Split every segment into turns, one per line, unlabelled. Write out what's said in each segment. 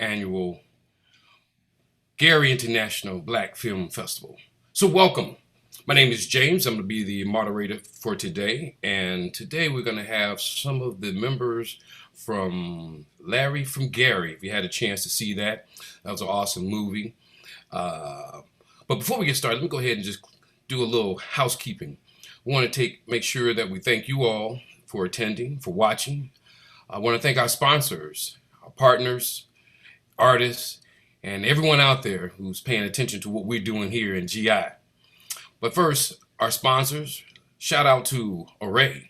annual Gary International Black Film Festival. So, welcome. My name is James. I'm going to be the moderator for today. And today we're going to have some of the members from Larry from Gary. If you had a chance to see that, that was an awesome movie. Uh, but before we get started, let me go ahead and just do a little housekeeping. We want to make sure that we thank you all for attending, for watching. I want to thank our sponsors, our partners, artists, and everyone out there who's paying attention to what we're doing here in GI. But first, our sponsors, shout out to Array,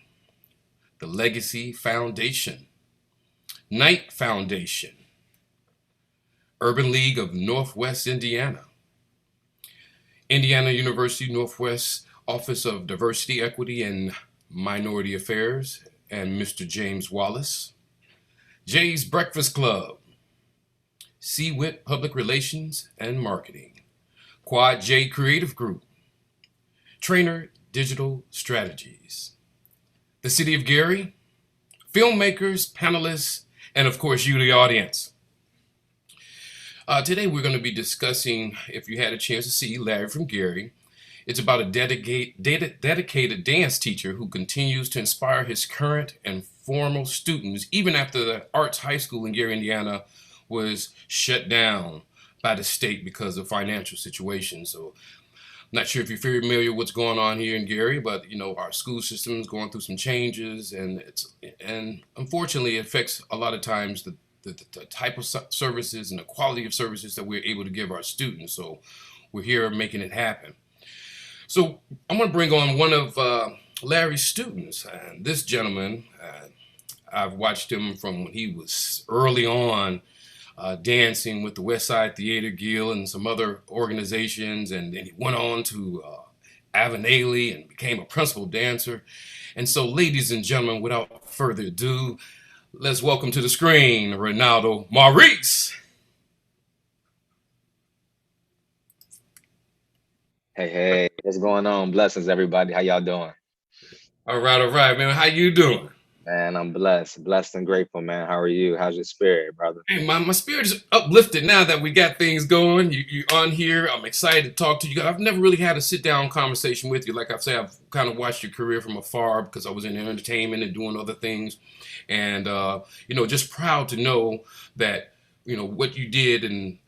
the Legacy Foundation, Knight Foundation, Urban League of Northwest Indiana, Indiana University Northwest Office of Diversity, Equity, and Minority Affairs, and Mr. James Wallace, Jay's Breakfast Club, CWIT Public Relations and Marketing, Quad J Creative Group, Trainer Digital Strategies, the City of Gary, filmmakers, panelists, and of course you, the audience. Today we're going to be discussing, if you had a chance to see Larry from Gary, it's about a dedicated dance teacher who continues to inspire his current and former students even after the Arts High School in Gary, Indiana was shut down by the state because of financial situations. So I'm not sure if you're familiar with what's going on here in Gary, but our school system is going through some changes, and unfortunately it affects a lot of times the type of services and the quality of services that we're able to give our students. So we're here making it happen. So I'm going to bring on one of Larry's students, and this gentleman, I've watched him from when he was early on dancing with the West Side Theater Guild and some other organizations, and then he went on to Avenaley and became a principal dancer. And so, ladies and gentlemen, without further ado, let's welcome to the screen Ronaldo Maurice.
Hey, what's going on? Blessings, everybody. How y'all doing?
All right, man. How you doing?
Man, I'm blessed and grateful, man. How are you? How's your spirit, brother?
Hey, my spirit is uplifted now that we got things going. You're on here. I'm excited to talk to you. I've never really had a sit down conversation with you. Like I've said, I've kind of watched your career from afar because I was in entertainment and doing other things. And, just proud to know that, what you did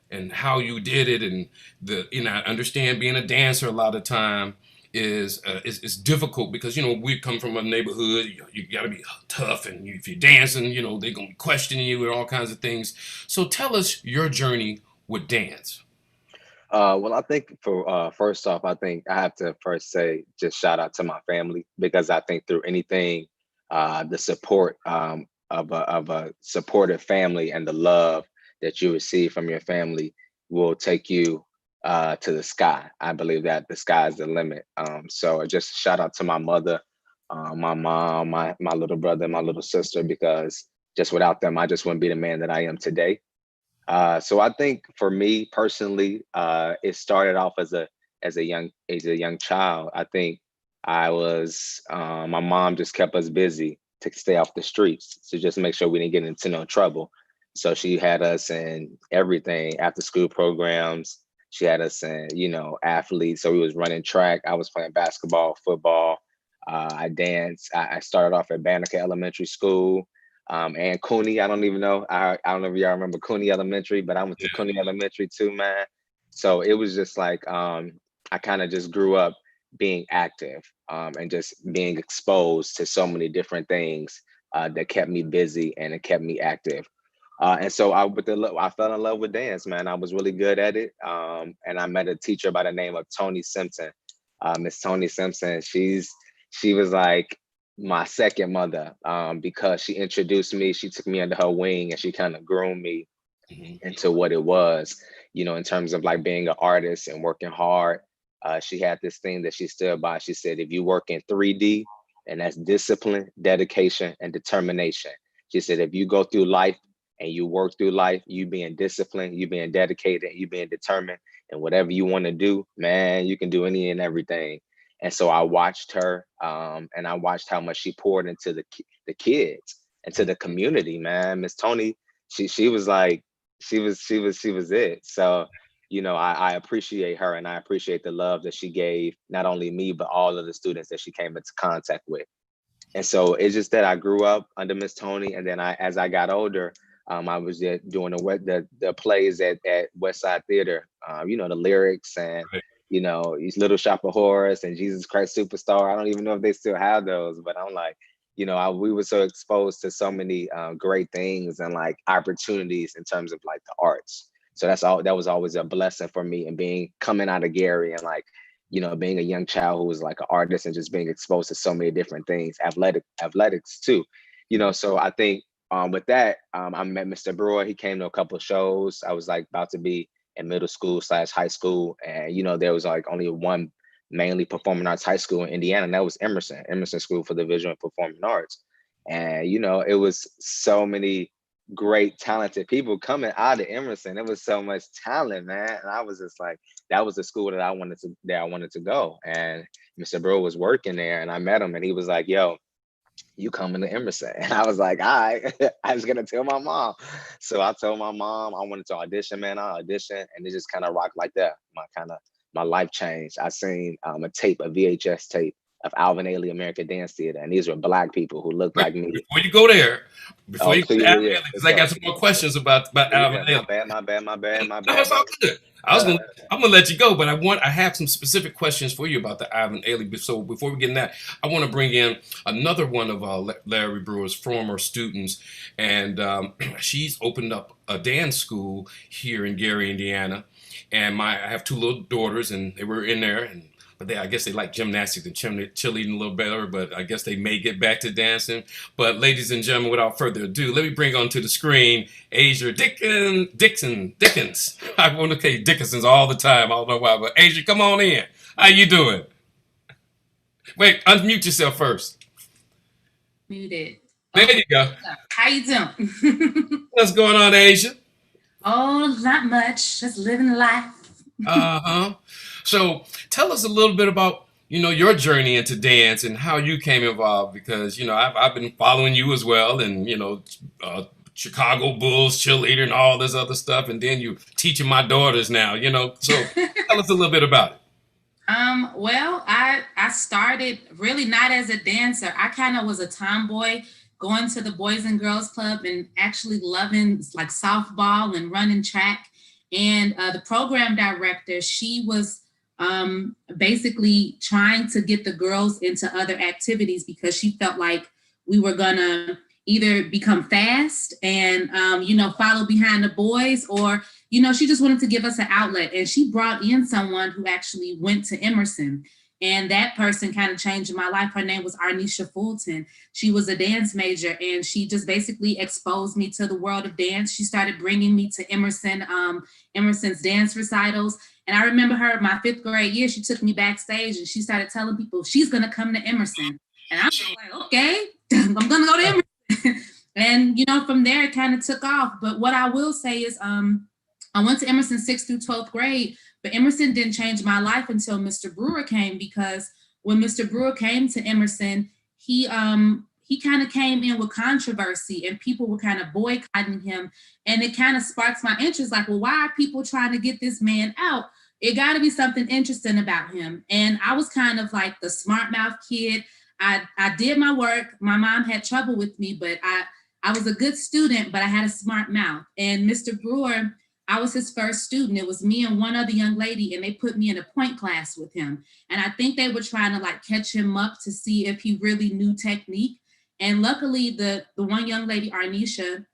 and how you did it. And I understand being a dancer a lot of time is difficult because we come from a neighborhood. You got to be tough, and if you're dancing, they're gonna be questioning you and all kinds of things. So tell us your journey with dance.
Well, I think for first off, I think I have to first say just shout out to my family because I think through anything, the support of a supportive family and the love that you receive from your family will take you to the sky. I believe that the sky is the limit. So just shout out to my mother, my mom, my little brother, and my little sister, because just without them, I just wouldn't be the man that I am today. So I think for me personally, it started off as a young child. I think I was my mom just kept us busy to stay off the streets to just make sure we didn't get into no trouble. So she had us in everything, after school programs. She had us in, athletes. So we was running track. I was playing basketball, football. I danced. I started off at Banneker Elementary School and Cooney. I don't even know. I don't know if y'all remember Cooney Elementary, but I went to Cooney Elementary too, man. So it was just like I kind of just grew up being active and just being exposed to so many different things that kept me busy and it kept me active. And so I fell in love with dance, man. I was really good at it. And I met a teacher by the name of Tony Simpson. Miss Tony Simpson, she was like my second mother because she introduced me. She took me under her wing and she kind of groomed me
Mhm.
into what it was, in terms of like being an artist and working hard. She had this thing that she stood by. She said, if you work in 3D, and that's discipline, dedication, and determination. She said, if you go through life and you work through life, you being disciplined, you being dedicated, you being determined, and whatever you want to do, man, you can do any and everything. And so I watched her, and I watched how much she poured into the kids, into the community, man. Miss Tony, she was like she was it. So, I appreciate her, and I appreciate the love that she gave not only me but all of the students that she came into contact with. And so it's just that I grew up under Miss Tony, and then as I got older, I was doing the plays at West Side Theater. The lyrics and
Right.
these Little Shop of Horrors and Jesus Christ Superstar. I don't even know if they still have those, but I'm like, we were so exposed to so many great things and like opportunities in terms of like the arts. So that was always a blessing for me, and being coming out of Gary and like being a young child who was like an artist and just being exposed to so many different things, athletics too. So I think with that, I met Mr. Brewer. He came to a couple of shows. I was like about to be in middle school / high school, and there was like only one mainly performing arts high school in Indiana, and that was Emerson School for the Visual and Performing Arts. And it was so many great talented people coming out of Emerson. It was so much talent, man. And I was just like, that was the school that I wanted to go. And Mr. Brewer was working there, and I met him, and he was like, yo, you coming to Emerson? And I was like, all right. I was gonna tell my mom. So I told my mom I wanted to audition, man. I auditioned, and it just kind of rocked like that. My life changed. I seen a VHS tape of Alvin Ailey American Dance Theater, and these were Black people who looked
Wait,
like me.
before you go there, before
Oh,
you go
please,
to
yeah,
Alvin
yeah.
Ailey, because
Let's
I
go.
got some more questions about Alvin
Yeah, my
Ailey.
bad, my bad, my bad, my
No,
bad,
it's all
brother.
good. I'm gonna let you go, but I have some specific questions for you about the Alvin Ailey. So before we get in that, I want to bring in another one of Larry Brewer's former students, and she's opened up a dance school here in Gary, Indiana. And I have two little daughters, and they were in there, and but I guess they like gymnastics and cheerleading a little better. But I guess they may get back to dancing. But ladies and gentlemen, without further ado, let me bring onto the screen Asia Dickens. I want to say Dickinson's all the time. I don't know why, but Asia, come on in. How you doing? Wait, unmute yourself first.
Muted.
There you go.
How you doing?
What's going on, Asia?
Oh, not much. Just living life.
Uh-huh. So tell us a little bit about, your journey into dance and how you came involved, because, I've been following you as well, and, Chicago Bulls cheerleader and all this other stuff. And then you teaching my daughters now, so tell us a little bit about it.
Well, I started really not as a dancer. I kind of was a tomboy, going to the Boys and Girls Club and actually loving like softball and running track. And the program director, she was basically trying to get the girls into other activities because she felt like we were gonna either become fast and follow behind the boys, or she just wanted to give us an outlet. And she brought in someone who actually went to Emerson, and that person kind of changed my life. Her name was Arnisha Fulton. She was a dance major, and she just basically exposed me to the world of dance. She started bringing me to Emerson's dance recitals. And I remember her my 5th grade year, she took me backstage and she started telling people she's going to come to Emerson. And I was like, okay, I'm going to go to Emerson. And, from there it kind of took off. But what I will say is I went to Emerson 6th through 12th grade, but Emerson didn't change my life until Mr. Brewer came, because when Mr. Brewer came to Emerson, he kind of came in with controversy and people were kind of boycotting him. And it kind of sparks my interest, like, well, why are people trying to get this man out? It got to be something interesting about him. And I was kind of like the smart mouth kid. I did my work. My mom had trouble with me, but I was a good student, but I had a smart mouth. And Mr. Brewer, I was his first student. It was me and one other young lady, and they put me in a point class with him. And I think they were trying to like catch him up to see if he really knew technique. And luckily, the one young lady, Arnisha,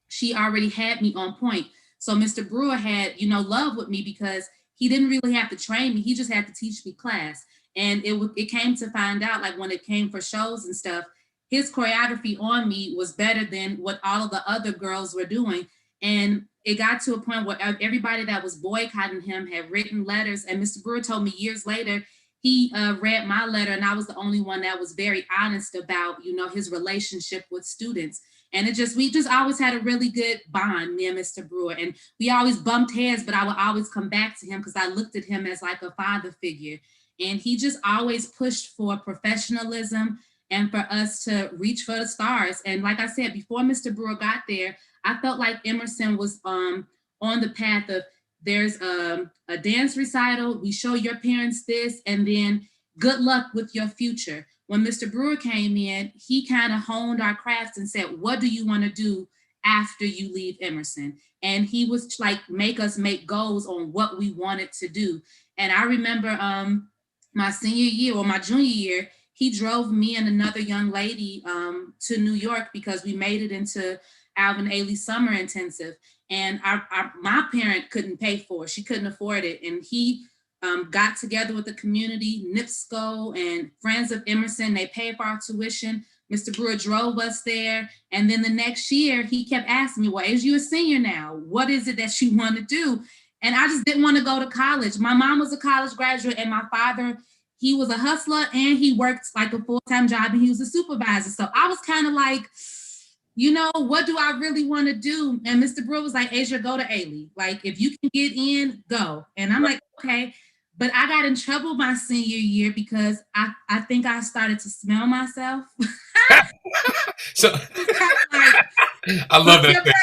she already had me on point. So Mr. Brewer had, love with me because he didn't really have to train me. He just had to teach me class. And it came to find out, like when it came for shows and stuff, his choreography on me was better than what all of the other girls were doing. And it got to a point where everybody that was boycotting him had written letters. And Mr. Brewer told me years later, he read my letter, and I was the only one that was very honest about, his relationship with students. And we just always had a really good bond, me and Mr. Brewer. And we always bumped heads, but I would always come back to him because I looked at him as like a father figure. And he just always pushed for professionalism and for us to reach for the stars. And like I said, before Mr. Brewer got there, I felt like Emerson was on the path of there's a dance recital, we show your parents this, and then good luck with your future. When Mr. Brewer came in, he kind of honed our crafts and said, what do you want to do after you leave Emerson? And he was like, make us make goals on what we wanted to do. And I remember my senior year or my junior year, he drove me and another young lady to New York because we made it into Alvin Ailey Summer Intensive. And my parent couldn't pay for it. She couldn't afford it. And he got together with the community, NIPSCO and Friends of Emerson. They paid for our tuition. Mr. Brewer drove us there. And then the next year, he kept asking me, well, as you're a senior now, what is it that you want to do? And I just didn't want to go to college. My mom was a college graduate and my father, he was a hustler and he worked like a full-time job and he was a supervisor. So I was kind of like, you know, what do I really want to do? And Mr. Brewer was like, Asia, go to Ailey. Like, if you can get in, go. And I'm like, okay. But I got in trouble my senior year because I think I started to smell myself.
So
Like,
I love that thing.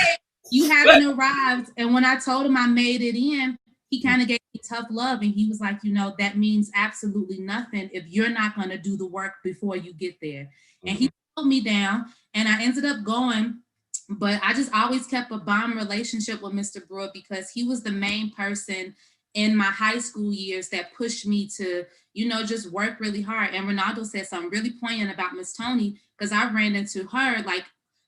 you haven't arrived. And when I told him I made it in, he kind of gave me tough love. And he was like, you know, that means absolutely nothing if you're not going to do the work before you get there. And he pulled me down and I ended up going. But I just always kept a bomb relationship with Mr. Brewer because he was the main person in my high school years that pushed me to, you know, just work really hard. And Ronaldo said something really poignant about Miss Tony because I ran into her like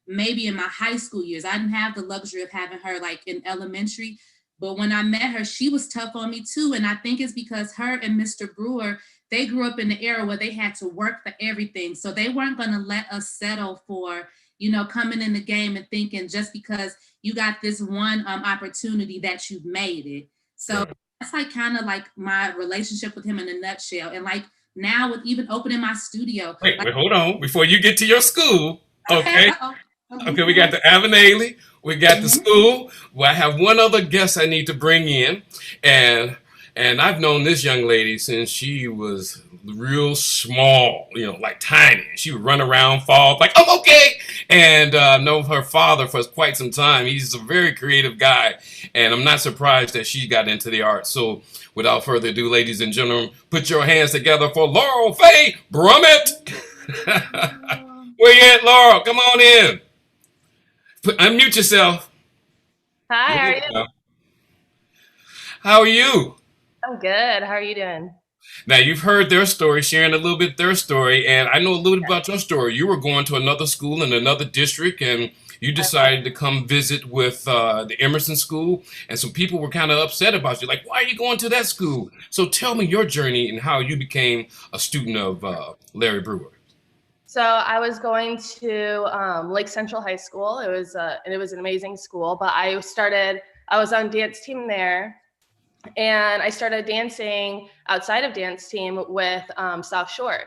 maybe in my high school years. I didn't have the luxury of having her like in elementary, but when I met her, she was tough on me too. And I think it's because her and Mr. Brewer, they grew up in the era where they had to work for everything. So they weren't going to let us settle for, you know, coming in the game and thinking just because you got this one opportunity that you've made it. So that's like kind of like my relationship with him in a nutshell. And like now with even opening my studio.
Wait,
like,
hold on. Before you get to your school, okay? Okay, we got the Alvin Ailey, we got the school. Well, I have one other guest I need to bring in, and I've known this young lady since she was real small, you know, like tiny. She would run around, fall, like, oh, okay. And know her father for quite some time. He's a very creative guy, and I'm not surprised that she got into the arts. So, without further ado, ladies and gentlemen, put your hands together for Laurel Faye Brummett. Where you at, Laurel? Come on in. Unmute yourself.
Hi, how are you?
How are you?
I'm good. How are you doing?
Now, you've heard their story, sharing a little bit their story, and I know a little bit about your story. You were going to another school in another district, and you decided to come visit with the Emerson School, and some people were kind of upset about you, like, why are you going to that school? So tell me your journey and how you became a student of Larry Brewer.
So I was going to Lake Central High School. It was an amazing school, but I was on dance team there, and I started dancing outside of dance team with South Shore.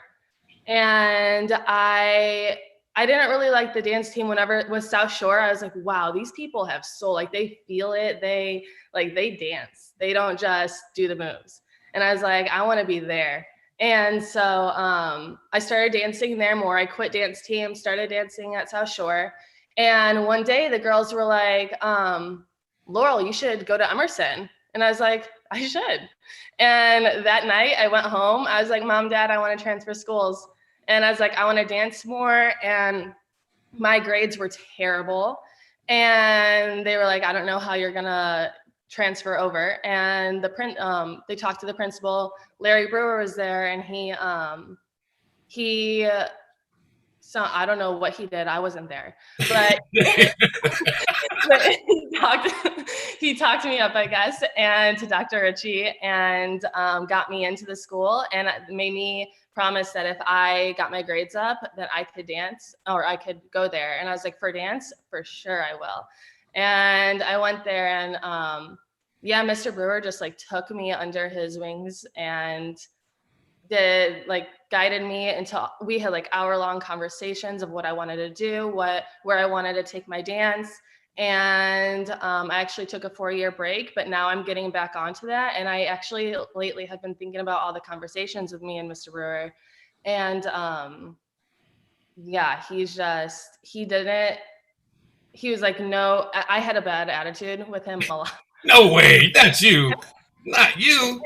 And I didn't really like the dance team whenever it was South Shore. I was like, wow, these people have soul. Like they feel it. They dance. They don't just do the moves. And I was like, I want to be there. And so I started dancing there more. I quit dance team, started dancing at South Shore. And one day the girls were like, Laurel, you should go to Emerson. And I was like, I should. And that night I went home. I was like, Mom, Dad, I want to transfer schools. And I was like, I want to dance more. And my grades were terrible. And they were like, I don't know how you're going to transfer over. And they talked to the principal. Larry Brewer was there, and so I don't know what he did. I wasn't there, but, but he talked me up, I guess, and to Dr. Ritchie, and got me into the school, and made me promise that if I got my grades up, that I could dance or I could go there. And I was like, for dance, for sure I will. And I went there, and yeah, Mr. Brewer just like took me under his wings and guided me into, we had like hour-long conversations of what I wanted to do, where I wanted to take my dance. And I actually took a 4-year break, but now I'm getting back onto that. And I actually lately have been thinking about all the conversations with me and Mr. Brewer. And yeah, he was like, no, I had a bad attitude with him a lot.
No way, that's you, not you.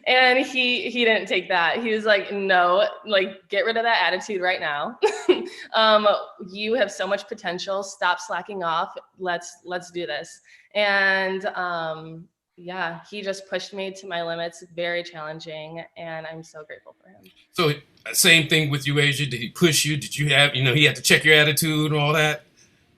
And he didn't take that. He was like, no, like get rid of that attitude right now. um, you have so much potential. Stop slacking off. Let's do this. And yeah, he just pushed me to my limits. Very challenging, and I'm so grateful for him.
So same thing with you, Asia. Did he push you? Did you have, he had to check your attitude and all that?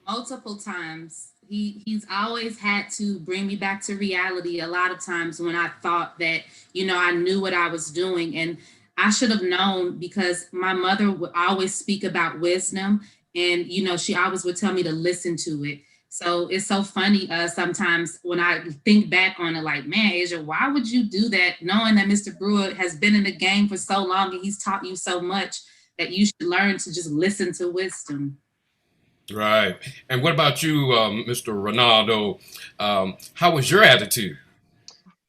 Multiple times. He's always had to bring me back to reality a lot of times when I thought that, I knew what I was doing, and I should have known because my mother would always speak about wisdom, and she always would tell me to listen to it. So it's so funny sometimes when I think back on it, like, man, Asia, why would you do that knowing that Mr. Brewer has been in the game for so long and he's taught you so much that you should learn to just listen to wisdom.
Right. And what about you, Mr. Ronaldo? How was your attitude?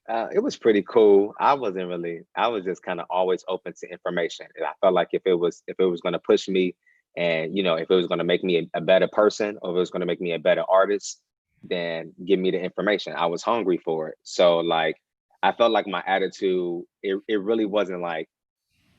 It was pretty cool. I wasn't really. I was just kind of always open to information, and I felt like if it was going to push me, and if it was going to make me a better person, or if it was going to make me a better artist, then give me the information. I was hungry for it. So like, I felt like my attitude, it really wasn't like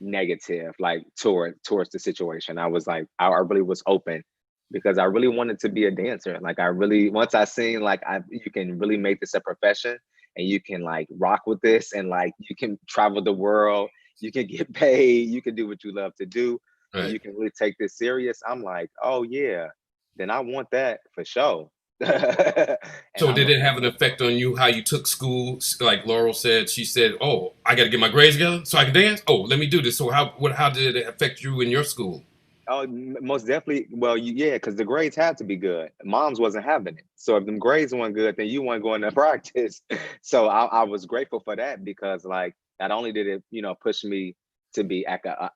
negative, like towards the situation. I was like, I really was open because I really wanted to be a dancer. Like I really, once I seen like you can really make this a profession and you can like rock with this and like you can travel the world, you can get paid, you can do what you love to do, and
Right.
you can really take this serious. I'm like, oh yeah, then I want that for sure. And
So
I'm
did
like,
it have an effect on you how you took school? Like Laurel said, she said, "Oh, I got to get my grades together so I can dance." Oh, let me do this. So how did it affect you in your school?
oh, most definitely. Well, yeah, because the grades had to be good. Mom's wasn't having it. So if them grades weren't good, then you weren't going to practice. So I was grateful for that because, like, not only did it, push me to be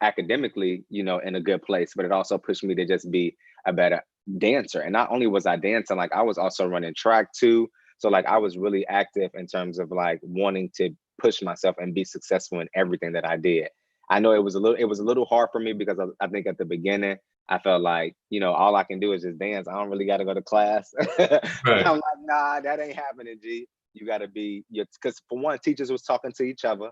academically, in a good place, but it also pushed me to just be a better dancer. And not only was I dancing, like, I was also running track too. So, like, I was really active in terms of like wanting to push myself and be successful in everything that I did. I know it was a little hard for me because I think at the beginning I felt like, all I can do is just dance. I don't really got to go to class. But
Right.
I'm like, nah, that ain't happening, G. You got to be, because for one, teachers was talking to each other,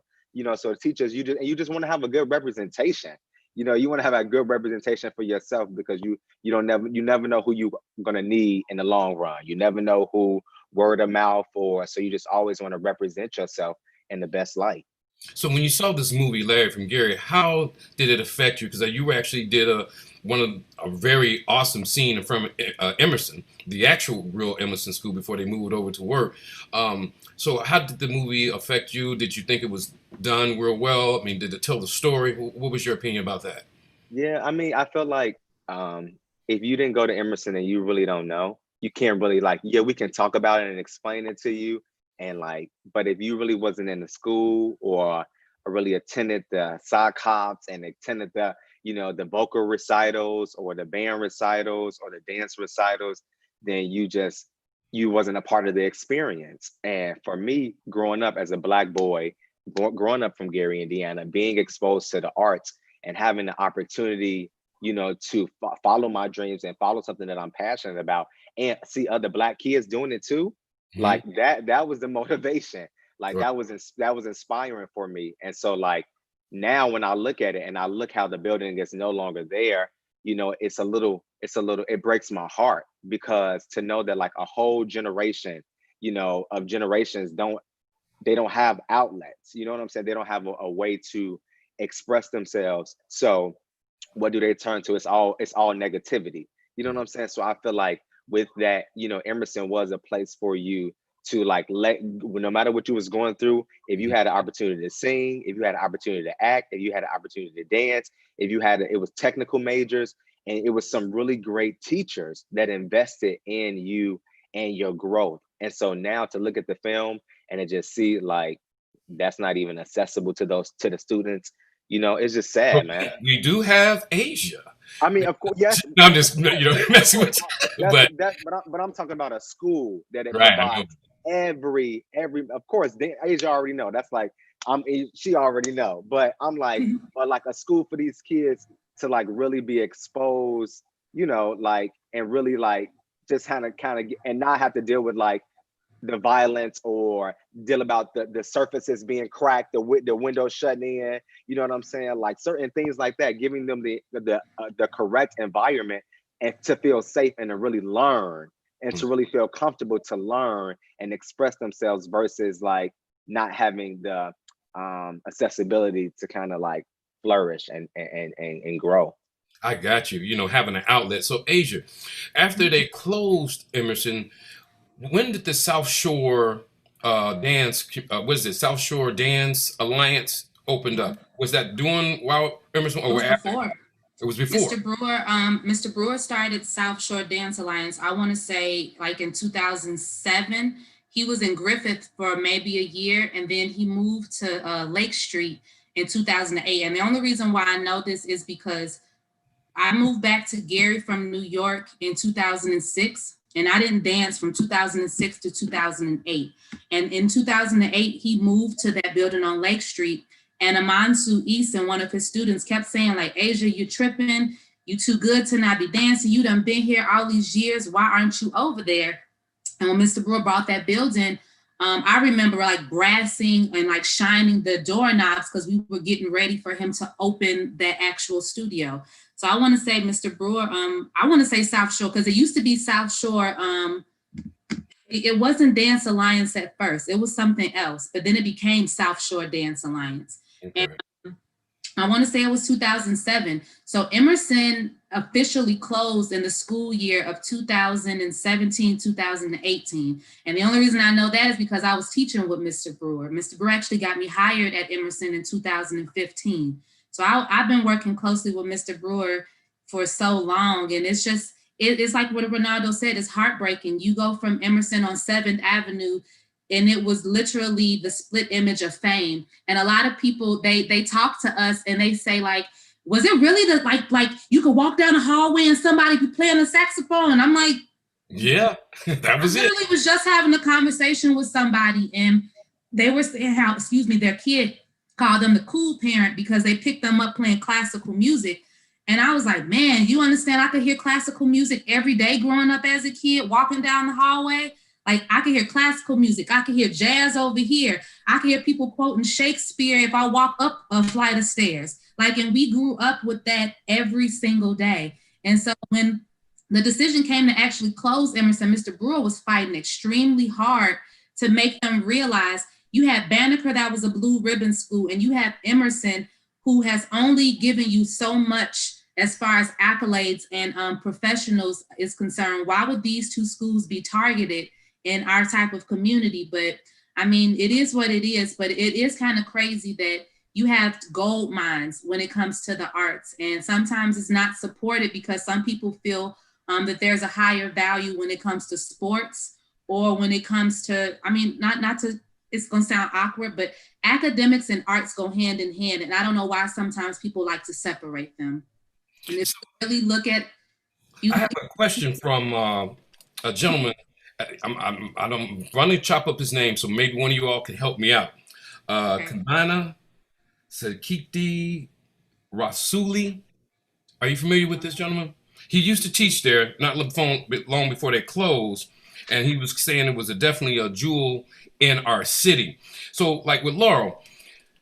so the teachers, you just want to have a good representation. You want to have a good representation for yourself because you never know who you gonna need in the long run. You never know who word of mouth, or so you just always want to represent yourself in the best light.
So when you saw this movie, Larry from Gary, how did it affect you? Because you actually did one of a very awesome scene from Emerson, the actual real Emerson school before they moved over to work. So how did the movie affect you? Did you think it was done real well? I mean, did it tell the story? What was your opinion about that?
Yeah, I mean, I feel like if you didn't go to Emerson and you really don't know, you can't really like, yeah, we can talk about it and explain it to you. And like, but if you really wasn't in the school or really attended the sock hops and attended the vocal recitals or the band recitals or the dance recitals, then you wasn't a part of the experience. And for me, growing up as a Black boy, growing up from Gary, Indiana, being exposed to the arts and having the opportunity, to follow my dreams and follow something that I'm passionate about and see other Black kids doing it too.
Hmm.
Like that was the motivation. Like
Right.
that was inspiring for me. And so like now when I look at it and I look how the building is no longer there, it breaks my heart because to know that like a whole generation, of generations don't have outlets. You know what I'm saying? They don't have a way to express themselves. So what do they turn to? It's all negativity. You know what I'm saying? So I feel like with that, Emerson was a place for you to like no matter what you was going through, if you had an opportunity to sing, if you had an opportunity to act, if you had an opportunity to dance, if you had it was technical majors, and it was some really great teachers that invested in you and your growth. And so now to look at the film and to just see like that's not even accessible to the students, it's just
But
sad, man.
we do have Asia.
I mean, of course, yes,
No, I'm just messing with you.
that's
But
that, but I'm talking about a school that it
right, I know.
provides every. Of course, Asia already know. That's like she already know. But I'm like, but like a school for these kids to like really be exposed, like and really like just kind of and not have to deal with like the violence or deal about the surfaces being cracked, the windows shutting in. You know what I'm saying? Like certain things like that, giving them the correct environment and to feel safe and to really learn and to really feel comfortable to learn and express themselves versus like not having the accessibility to kind of like flourish and grow.
I got you. You know, having an outlet. So Asia, after they closed Emerson, when did the South Shore Dance? What is it? South Shore Dance Alliance opened up. Was that during while Emerson
It
or
was
after?
before.
It was before.
Mr. Brewer started South Shore Dance Alliance, I want to say like in 2007. He was in Griffith for maybe a year, and then he moved to Lake Street in 2008. And the only reason why I know this is because I moved back to Gary from New York in 2006, and I didn't dance from 2006 to 2008. And in 2008, he moved to that building on Lake Street. And Amansu Easton, one of his students, kept saying, like, Asia, you're tripping. You too good to not be dancing. You done been here all these years. Why aren't you over there? And when Mr. Brewer bought that building, I remember like brassing and like shining the doorknobs because we were getting ready for him to open that actual studio. So I want to say, Mr. Brewer, I want to say South Shore because it used to be South Shore. It wasn't Dance Alliance at first. It was something else, but then it became South Shore Dance Alliance.
Okay.
And I want to say it was 2007. So Emerson officially closed in the school year of 2017, 2018. And the only reason I know that is because I was teaching with Mr. Brewer. Mr. Brewer actually got me hired at Emerson in 2015. So I've been working closely with Mr. Brewer for so long. And it's just, it's like what Ronaldo said, it's heartbreaking. You go from Emerson on 7th Avenue, and it was literally the split image of fame. And a lot of people, they talk to us and they say like, was it really the like you could walk down the hallway and somebody be playing a saxophone? And I'm like,
yeah, that was
I
it.
literally was just having a conversation with somebody and they were saying how, their kid called them the cool parent because they picked them up playing classical music. And I was like, man, you understand, I could hear classical music every day growing up as a kid, walking down the hallway. Like I could hear classical music. I could hear jazz over here. I could hear people quoting Shakespeare if I walk up a flight of stairs. Like, and we grew up with that every single day. And so when the decision came to actually close Emerson, Mr. Brewer was fighting extremely hard to make them realize you had Banneker, that was a blue ribbon school, and you have Emerson, who has only given you so much as far as accolades and professionals is concerned. Why would these two schools be targeted in our type of community? But I mean, it is what it is, but it is kind of crazy that you have gold mines when it comes to the arts. And sometimes it's not supported because some people feel that there's a higher value when it comes to sports or when it comes to, I mean, not to, it's gonna sound awkward, but academics and arts go hand in hand. And I don't know why sometimes people like to separate them. And if you really look at,
I have a question from a gentleman. I don't want to chop up his name, so maybe one of you all can help me out. Kabana Sakiti Rasuli. Are you familiar with this gentleman? He used to teach there not long before they closed, and he was saying it was definitely a jewel in our city. So, like with Laurel,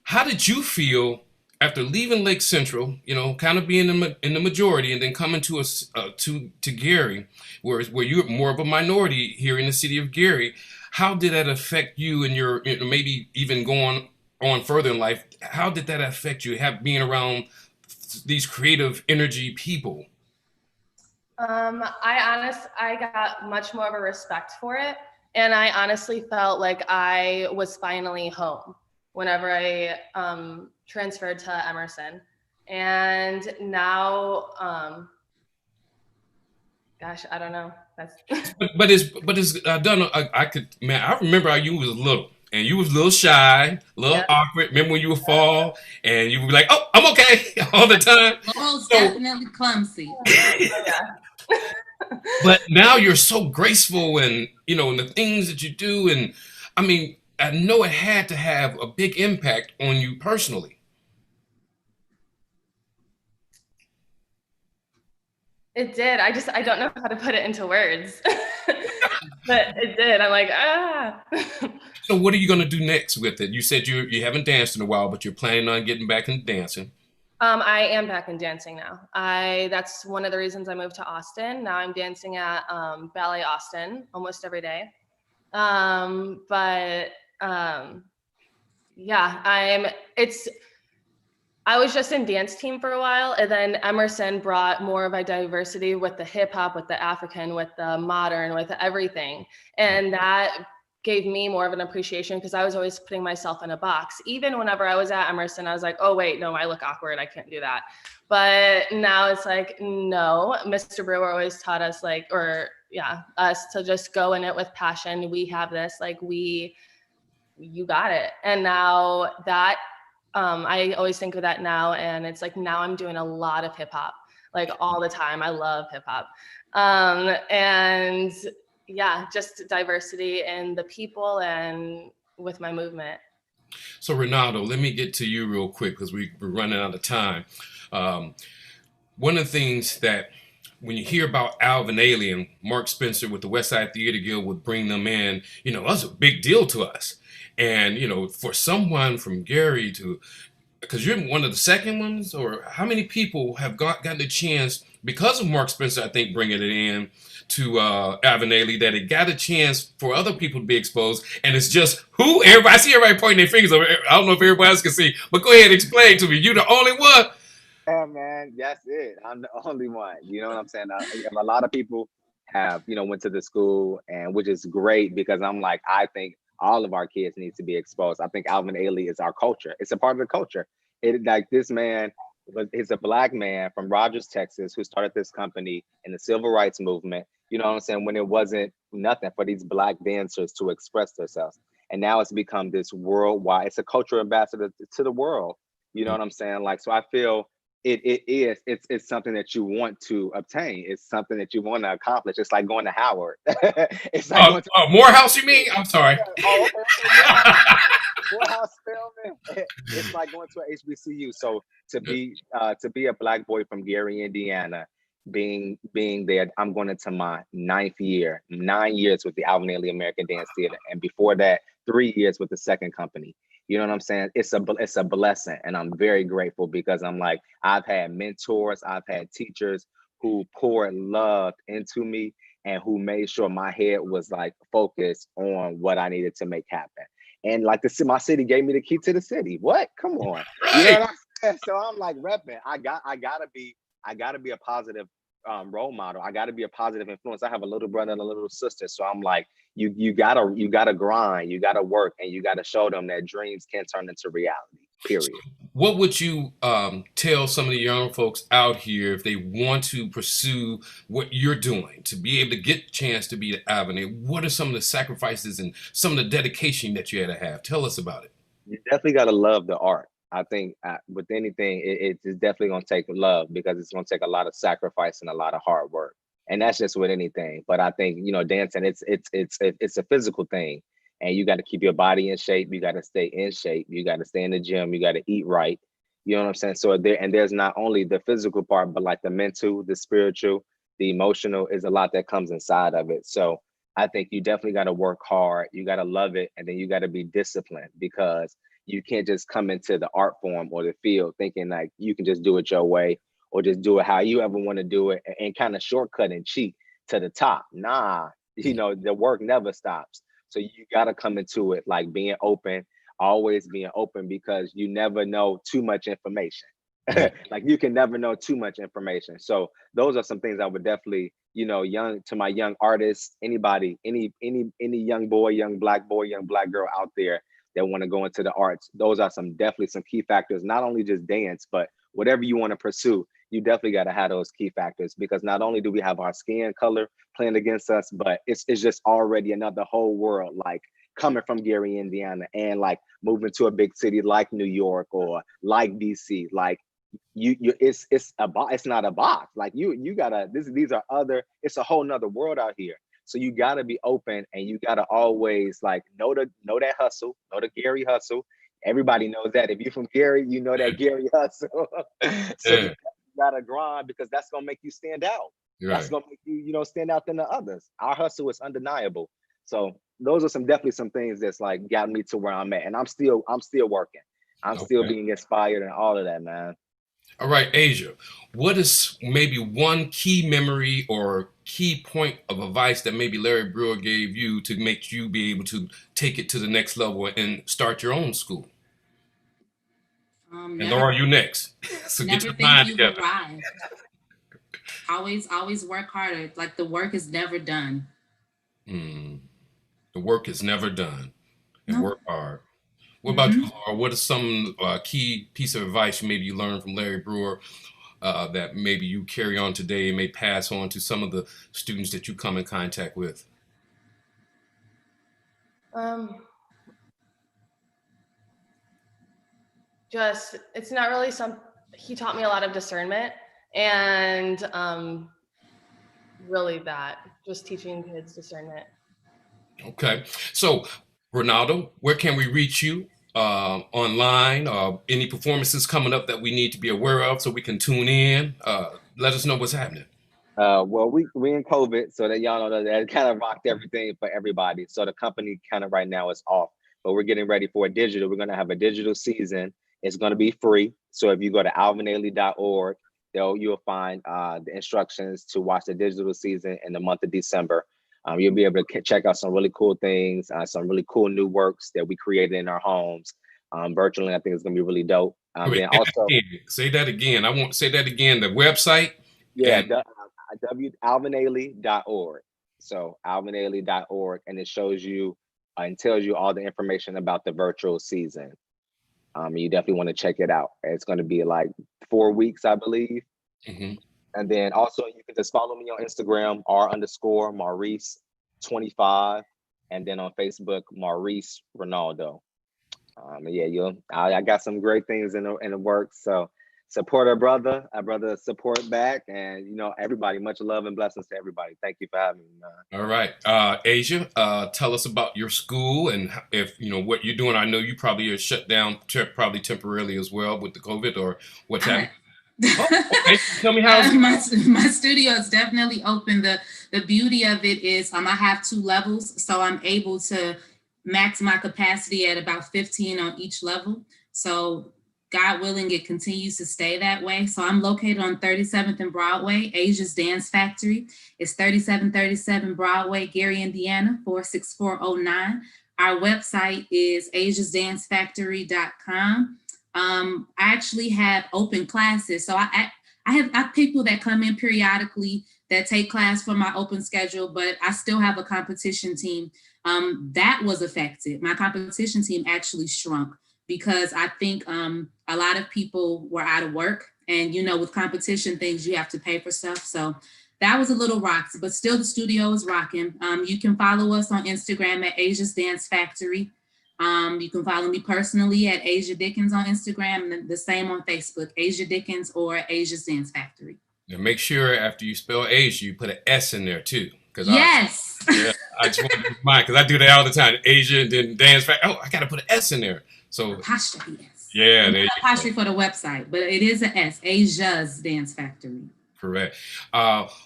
how did you feel after leaving Lake Central, you know, kind of being in the majority, and then coming to us to Gary, where you're more of a minority here in the city of Gary? How did that affect you and your, you know, maybe even going on further in life? How did that affect you, being around these creative energy people?
I got much more of a respect for it, and I honestly felt like I was finally home whenever I transferred to Emerson. And now, gosh, I don't know. That's
but it's done. I remember how you was little, and you was a little shy, a little awkward. Remember when you would fall and you would be like, "Oh, I'm okay," all the time.
Most definitely clumsy.
But now you're so graceful, and you know, and the things that you do, and I mean, I know it had to have a big impact on you personally.
It did. I don't know how to put it into words. But it did. I'm like, ah.
So what are you going to do next with it? You said you haven't danced in a while, but you're planning on getting back into dancing.
I am back in dancing now. That's one of the reasons I moved to Austin. Now I'm dancing at Ballet Austin almost every day. But yeah, I was just in dance team for a while, and then Emerson brought more of a diversity with the hip hop, with the African, with the modern, with everything. And that gave me more of an appreciation because I was always putting myself in a box. Even whenever I was at Emerson, I was like, oh, wait, no, I look awkward. I can't do that. But now it's like, no, Mr. Brewer always taught us us to just go in it with passion. We have this, you got it. And now that, I always think of that now, and it's like now I'm doing a lot of hip hop, like all the time. I love hip hop. And yeah, just diversity in the people and with my movement.
So Ronaldo, let me get to you real quick because we're running out of time. One of the things that when you hear about Alvin Ailey and Mark Spencer with the West Side Theater Guild would bring them in, that's a big deal to us. And, for someone from Gary to, because you're one of the second ones, or how many people have gotten the chance, because of Mark Spencer, I think, bringing it in to Alvin Ailey, that it got a chance for other people to be exposed. And it's just everybody, I see everybody pointing their fingers over. I don't know if everybody else can see, but go ahead and explain to me. You the only one.
Yeah, man, that's it. I'm the only one. You know what I'm saying? A lot of people have, went to the school, and which is great because I'm like, I think all of our kids need to be exposed. I think Alvin Ailey is our culture. It's a part of the culture. This man is a Black man from Rogers, Texas, who started this company in the civil rights movement. You know what I'm saying? When it wasn't nothing for these Black dancers to express themselves. And now it's become this worldwide, it's a cultural ambassador to the world. You know what I'm saying? So I feel it's something that you want to obtain. It's something that you want to accomplish. It's like going to Howard. It's like going to
Morehouse, you mean? I'm sorry.
Morehouse Spelman. It's like going to an HBCU. So to be a Black boy from Gary, Indiana, being there, I'm going into my 9 years with the Alvin Ailey American Dance Theater, and before that, 3 years with the second company. You know what I'm saying? It's a blessing, and I'm very grateful because I'm like, I've had mentors, I've had teachers who poured love into me and who made sure my head was like focused on what I needed to make happen. And like my city gave me the key to the city. What? Come on. You know what I'm saying? So I'm like repping. I gotta be a positive role model. I gotta be a positive influence. I have a little brother and a little sister. So I'm like, you gotta grind, you gotta work, and you gotta show them that dreams can turn into reality. Period.
What would you tell some of the young folks out here if they want to pursue what you're doing, to be able to get a chance to be the avenue? What are some of the sacrifices and some of the dedication that you had to have? Tell us about it.
You definitely gotta love the art. I think with anything, it's definitely gonna take love because it's gonna take a lot of sacrifice and a lot of hard work. And that's just with anything. But I think, dancing, it's a physical thing. And you got to keep your body in shape. You got to stay in shape. You got to stay in the gym. You got to eat right. You know what I'm saying? So there's not only the physical part, but like the mental, the spiritual, the emotional is a lot that comes inside of it. So I think you definitely got to work hard. You got to love it. And then you got to be disciplined because you can't just come into the art form or the field thinking like you can just do it your way or just do it how you ever want to do it and kind of shortcut and cheat to the top. Nah, the work never stops. So you got to come into it like being open, always being open because you never know too much information. Like you can never know too much information. So those are some things I would definitely, to my young artists, anybody, any young boy, young black girl out there that want to go into the arts. Those are definitely some key factors, not only just dance, but whatever you want to pursue. You definitely got to have those key factors because not only do we have our skin color playing against us, but it's just already another whole world, like coming from Gary, Indiana, and like moving to a big city like New York or like DC. Like it's not a box. Like you gotta, these are other, it's a whole nother world out here. So you gotta be open and you gotta always like know that hustle, know the Gary hustle. Everybody knows that. If you're from Gary, you know that Gary hustle. So you gotta grind because that's gonna make you stand out. That's
Right.
gonna make you, stand out than the others. Our hustle is undeniable. So those are definitely some things that's like got me to where I'm at. And I'm still working. I'm still
Okay.
being inspired and all of that, man.
All right, Asia. What is maybe one key memory or key point of advice that maybe Larry Brewer gave you to make you be able to take it to the next level and start your own school? And
Never
Laura, you next. So get
never
your
think
mind
you've
together.
arrived. Always work harder. Like the work is never done.
Hmm. The work is never done, and
No.
work hard. What about you,
Hmm.
Laura? What is some key piece of advice maybe you learned from Larry Brewer that maybe you carry on today and may pass on to some of the students that you come in contact with?
Um, just it's not really he taught me a lot of discernment and really that just teaching kids discernment.
Okay. So, Ronaldo, where can we reach you online? Any performances coming up that we need to be aware of so we can tune in? Let us know what's happening.
Well, we in COVID, so that y'all know that kind of rocked everything for everybody. So the company kind of right now is off, but we're getting ready for a digital. We're gonna have a digital season. It's gonna be free. So if you go to alvinaley.org, you'll find the instructions to watch the digital season in the month of December. You'll be able to check out some really cool things, some really cool new works that we created in our homes. Virtually, I think it's gonna be really dope.
Wait,
Then also,
say that again. I want to say that again. The website
yeah,
and
alvinaley.org. So alvinaley.org, and it shows you and tells you all the information about the virtual season. You definitely want to check it out. It's going to be like 4 weeks, I believe.
mhm.
And then also you can just follow me on Instagram, R_Maurice25, and then on Facebook, Maurice Ronaldo. Yeah, I got some great things in the works. So support our brother support back, and everybody, much love and blessings to everybody. Thank you for having me, man.
All right, Asia, tell us about your school and if you know what you're doing. I know you probably are shut down, probably temporarily as well with the COVID or what's happening. Oh, okay. Tell me how.
My studio is definitely open. The beauty of it is I have 2 levels, so I'm able to max my capacity at about 15 on each level. So God willing, it continues to stay that way. So I'm located on 37th and Broadway. Asia's Dance Factory. It's 3737 Broadway, Gary, Indiana, 46409. Our website is asiasdancefactory.com. I actually have open classes. So I have people that come in periodically that take class for my open schedule, but I still have a competition team. That was affected. My competition team actually shrunk because I think a lot of people were out of work, and with competition things, you have to pay for stuff. So that was a little rocked, but still the studio is rocking. You can follow us on Instagram at Asia's Dance Factory. You can follow me personally at Asia Dickens on Instagram, and the same on Facebook, Asia Dickens or Asia's Dance Factory.
And make sure after you spell Asia, you put an S in there too.
Yes.
I just want to remind because I do that all the time. Asia and then dance fact. Oh, I got to put an S in there. So
Apostrophe S.
yeah, there you
Apostrophe for the website, but it is an S. Asia's Dance Factory.
correct.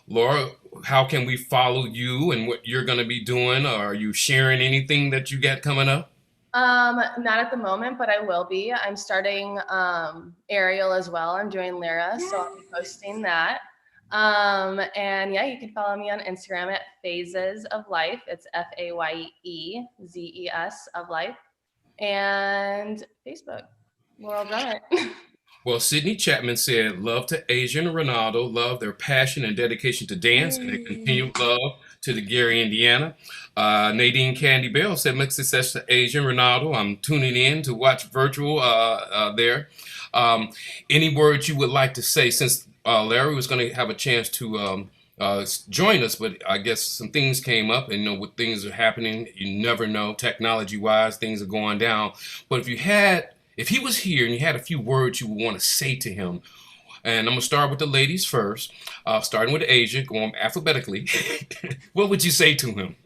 Laura, how can we follow you and what you're going to be doing? Are you sharing anything that you got coming up?
Not at the moment, but I will be. I'm starting Ariel as well. I'm doing Lyra, so I'll be posting that. And yeah, you can follow me on Instagram at Phases of Life. It's FAYEZES of Life, and Facebook. Laurel Drummond.
Well, Sydney Chapman said, love to Asia and Ronaldo, love their passion and dedication to dance, and their continued love to the Gary, Indiana. Nadine Candy Bell said, much success to Asia and Ronaldo. I'm tuning in to watch virtual there. Any words you would like to say, since Larry was going to have a chance to join us, but I guess some things came up, and what things are happening, you never know, technology-wise, things are going down. But if he was here and you had a few words you would want to say to him, and I'm going to start with the ladies first, starting with Asia, going alphabetically, what would you say to him?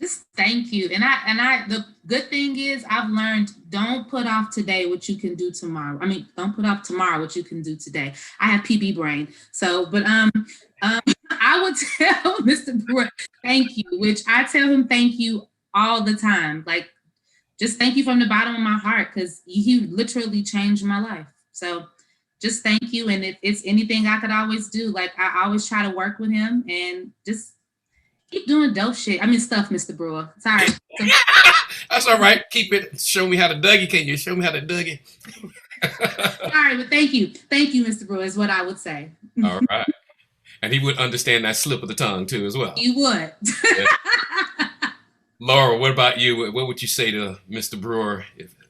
Just thank you. And the good thing is I've learned, don't put off today what you can do tomorrow. Don't put off tomorrow what you can do today. I have PB brain. So, but I would tell Mr. Brewer, thank you, which I tell him thank you all the time. Like, just thank you from the bottom of my heart, because he literally changed my life. So just thank you. And if it's anything I could always do, like I always try to work with him and just keep doing dope shit. I mean stuff, Mr. Brewer. Sorry.
That's all right. Keep it. Show me how to Dougie. Can you show me how to Dougie?
Sorry, but thank you. Thank you, Mr. Brewer, is what I would say.
All right. And he would understand that slip of the tongue too, as well.
You would.
Yeah. Laura, what about you? What would you say to Mr. Brewer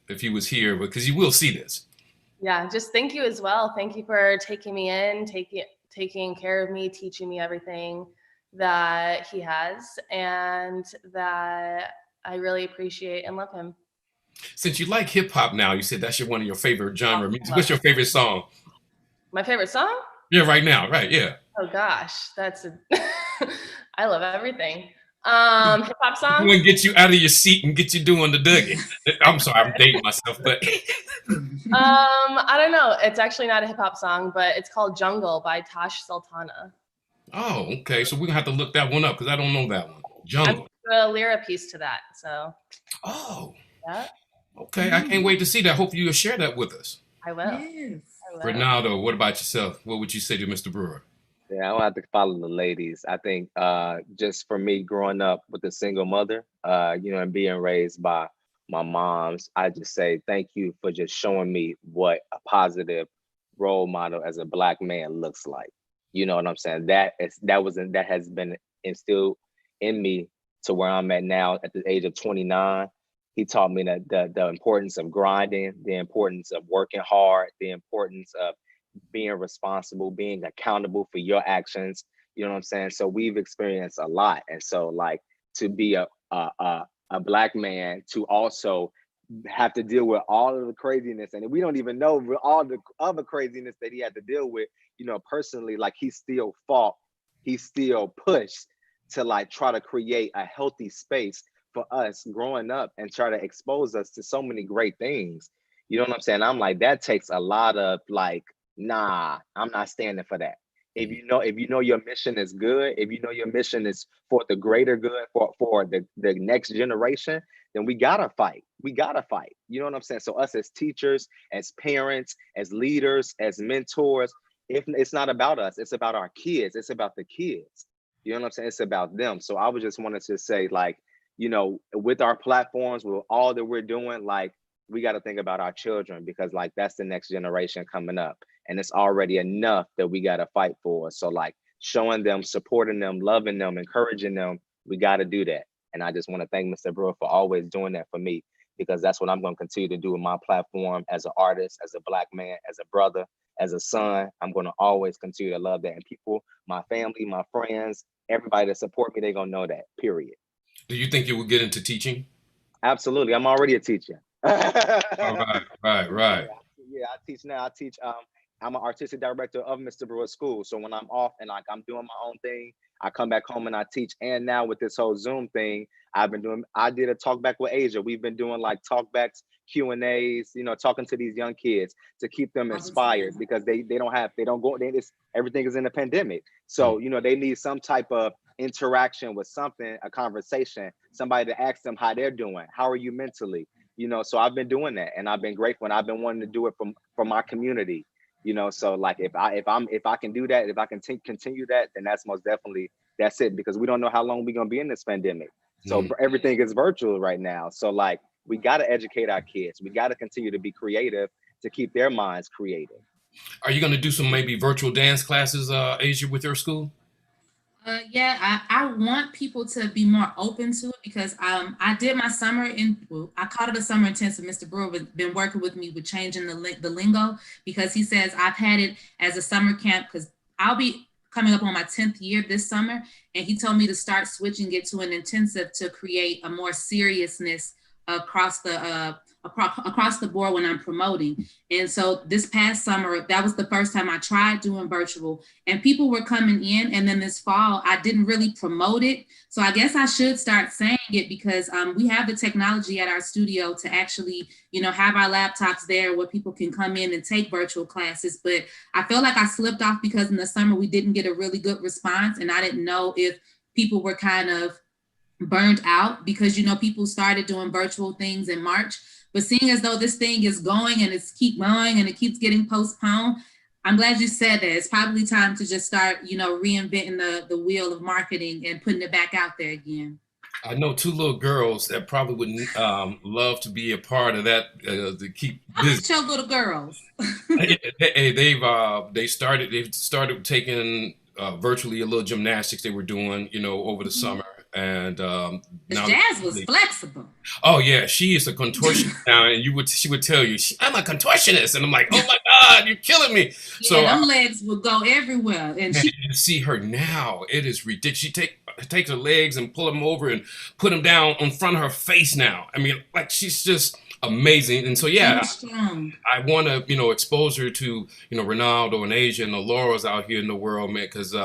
if he was here? Because you will see this.
Yeah, just thank you as well. Thank you for taking me in, taking care of me, teaching me everything that he has, and that I really appreciate and love him.
Since you like hip hop now, you said that's one of your favorite genre music. What's your favorite song?
My favorite song?
Yeah, right now, right? Yeah.
Oh gosh, I love everything. Hip hop song.
I'm gonna get you out of your seat and get you doing the Dougie. I'm sorry, I'm dating myself, but
I don't know. It's actually not a hip hop song, but it's called Jungle by Tash Sultana.
oh, okay. So we're gonna have to look that one up because I don't know that one. Jungle.
I'm a lyric piece to that. So.
Oh.
Yeah.
Okay, I can't wait to see that. Hopefully you'll share that with us.
I will.
Yes.
Ronaldo, what about yourself? What would you say to Mr. Brewer?
Yeah, I don't have to follow the ladies. I think just for me growing up with a single mother, and being raised by my moms, I just say thank you for just showing me what a positive role model as a Black man looks like. You know what I'm saying? That has been instilled in me to where I'm at now at the age of 29. He taught me that the importance of grinding, the importance of working hard, the importance of being responsible, being accountable for your actions. You know what I'm saying? So we've experienced a lot. And so like to be a Black man to also have to deal with all of the craziness, and we don't even know all the other craziness that he had to deal with, personally, like he still fought, he still pushed to like try to create a healthy space for us growing up and try to expose us to so many great things. You know what I'm saying? I'm like, that takes a lot of like, nah, I'm not standing for that. If you know your mission is good, if you know your mission is for the greater good, for the next generation, then we gotta fight. We gotta fight. You know what I'm saying? So us as teachers, as parents, as leaders, as mentors, if it's not about us, it's about our kids. It's about the kids. You know what I'm saying? It's about them. So I was just wanted to say, like, with our platforms, with all that we're doing, like, we got to think about our children, because like that's the next generation coming up, and it's already enough that we got to fight for. So like showing them, supporting them, loving them, encouraging them, we got to do that. And I just want to thank Mr. Brewer for always doing that for me, because that's what I'm going to continue to do with my platform as an artist, as a Black man, as a brother, as a son. I'm going to always continue to love that. And people, my family, my friends, everybody that support me, they're going to know that, period.
Do you think you will get into teaching?
Absolutely. I'm already a teacher.
Right.
Yeah, I teach now. I'm an artistic director of Mr. Brewer School. So when I'm off and like I'm doing my own thing, I come back home and I teach. And now with this whole Zoom thing, I did a talk back with Asia. We've been doing like talkbacks, Q&As, talking to these young kids to keep them inspired, because everything is in a pandemic. So, they need some type of interaction with something, a conversation, somebody to ask them how they're doing. How are you mentally? So I've been doing that, and I've been grateful, and I've been wanting to do it from our community. So like if I can do that, if I can continue that, then that's most definitely, that's it, because we don't know how long we're gonna be in this pandemic. So everything is virtual right now. So like we got to educate our kids. We got to continue to be creative to keep their minds creative.
Are you gonna do some maybe virtual dance classes, Asia, with your school?
Yeah, I want people to be more open to it, because I did my summer I called it a summer intensive. Mr. Brewer has been working with me with changing the lingo, because he says I've had it as a summer camp, because I'll be coming up on my 10th year this summer, and he told me to start switching it to an intensive to create a more seriousness across the board when I'm promoting. And so this past summer, that was the first time I tried doing virtual, and people were coming in. And then this fall, I didn't really promote it. So I guess I should start saying it, because we have the technology at our studio to actually, have our laptops there where people can come in and take virtual classes. But I feel like I slipped off because in the summer we didn't get a really good response, and I didn't know if people were kind of burned out because, people started doing virtual things in March. But seeing as though this thing is going and it's keep going and it keeps getting postponed, I'm glad you said that. It's probably time to just start, reinventing the wheel of marketing and putting it back out there again.
I know two little girls that probably would love to be a part of that to keep busy.
How about your little girls?
They've started taking virtually a little gymnastics they were doing, over the summer. And now
Jazz was flexible.
Oh yeah, she is a contortionist now, and she would tell you, I'm a contortionist, and I'm like, oh my God, you're killing me.
Yeah,
so
them legs would go everywhere, and
you see her now, it is ridiculous. She takes her legs and pull them over and put them down in front of her face now. I mean, like, she's just amazing. And so yeah, I want to expose her to Ronaldo and Asia and the Laurels out here in the world, man, because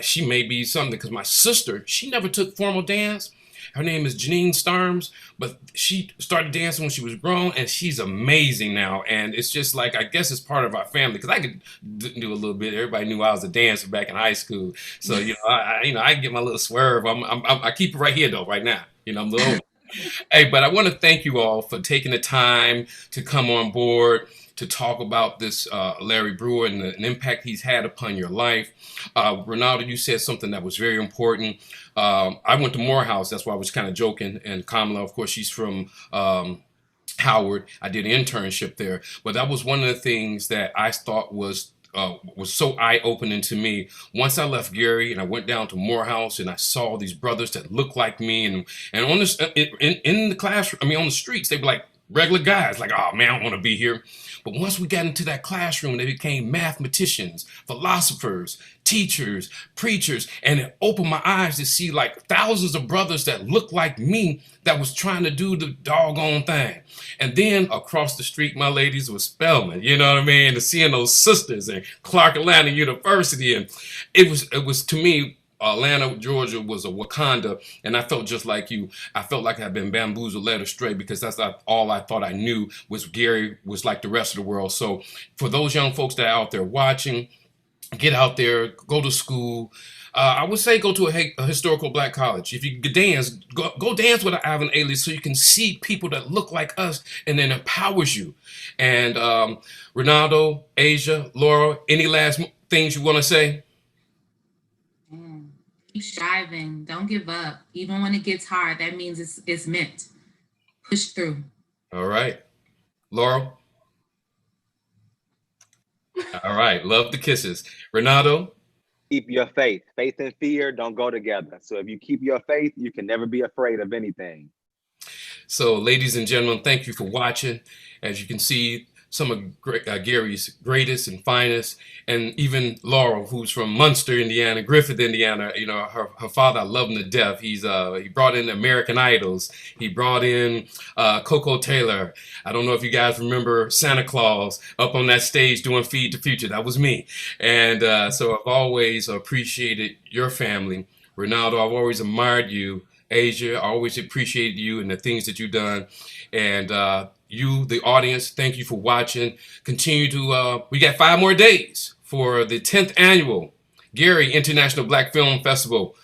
she may be something. Because my sister, she never took formal dance. Her name is Janine Starms, but she started dancing when she was grown, and she's amazing now. And it's just like, I guess it's part of our family, because I could do a little bit. Everybody knew I was a dancer back in high school, so I get my little swerve. I keep it right here though, right now. I'm a little. Hey, but I want to thank you all for taking the time to come on board to talk about this Larry Brewer and the impact he's had upon your life. Ronaldo, you said something that was very important. I went to Morehouse. That's why I was kind of joking. And Kamala, of course, she's from Howard. I did an internship there. But that was one of the things that I thought was so eye-opening to me. Once I left Gary and I went down to Morehouse and I saw these brothers that looked like me, and on this in the classroom, on the streets, they were like regular guys, like, oh man, I don't want to be here. But once we got into that classroom, they became mathematicians, philosophers, teachers, preachers, and it opened my eyes to see like thousands of brothers that looked like me that was trying to do the doggone thing. And then across the street, my ladies, was Spelman, you know what I mean? And seeing those sisters in Clark Atlanta University, and it was to me, Atlanta, Georgia was a Wakanda, and I felt just like you. I felt like I'd been bamboozled, led astray, because that's not all I thought I knew was Gary was like the rest of the world. So for those young folks that are out there watching, get out there, go to school. I would say go to a historical Black college. If you could dance, go dance with an Ivan Ailey so you can see people that look like us, and then empowers you. And Ronaldo, Asia, Laura, any last things you want to say?
Keep striving. Don't give up. Even when it gets hard, that means it's meant. Push through.
All right. Laurel? All right. Love the kisses. Ronaldo?
Keep your faith. Faith and fear don't go together. So if you keep your faith, you can never be afraid of anything.
So, ladies and gentlemen, thank you for watching. As you can see, some of Gary's greatest and finest, and even Laurel, who's from Munster, Indiana, Griffith, Indiana. Her father, I love him to death. He brought in American Idols. He brought in Coco Taylor. I don't know if you guys remember Santa Claus up on that stage doing Feed the Future. That was me. And so I've always appreciated your family. Ronaldo, I've always admired you. Asia, I always appreciated you and the things that you've done. And you, the audience, thank you for watching. Continue to, we got 5 more days for the 10th annual Gary International Black Film Festival.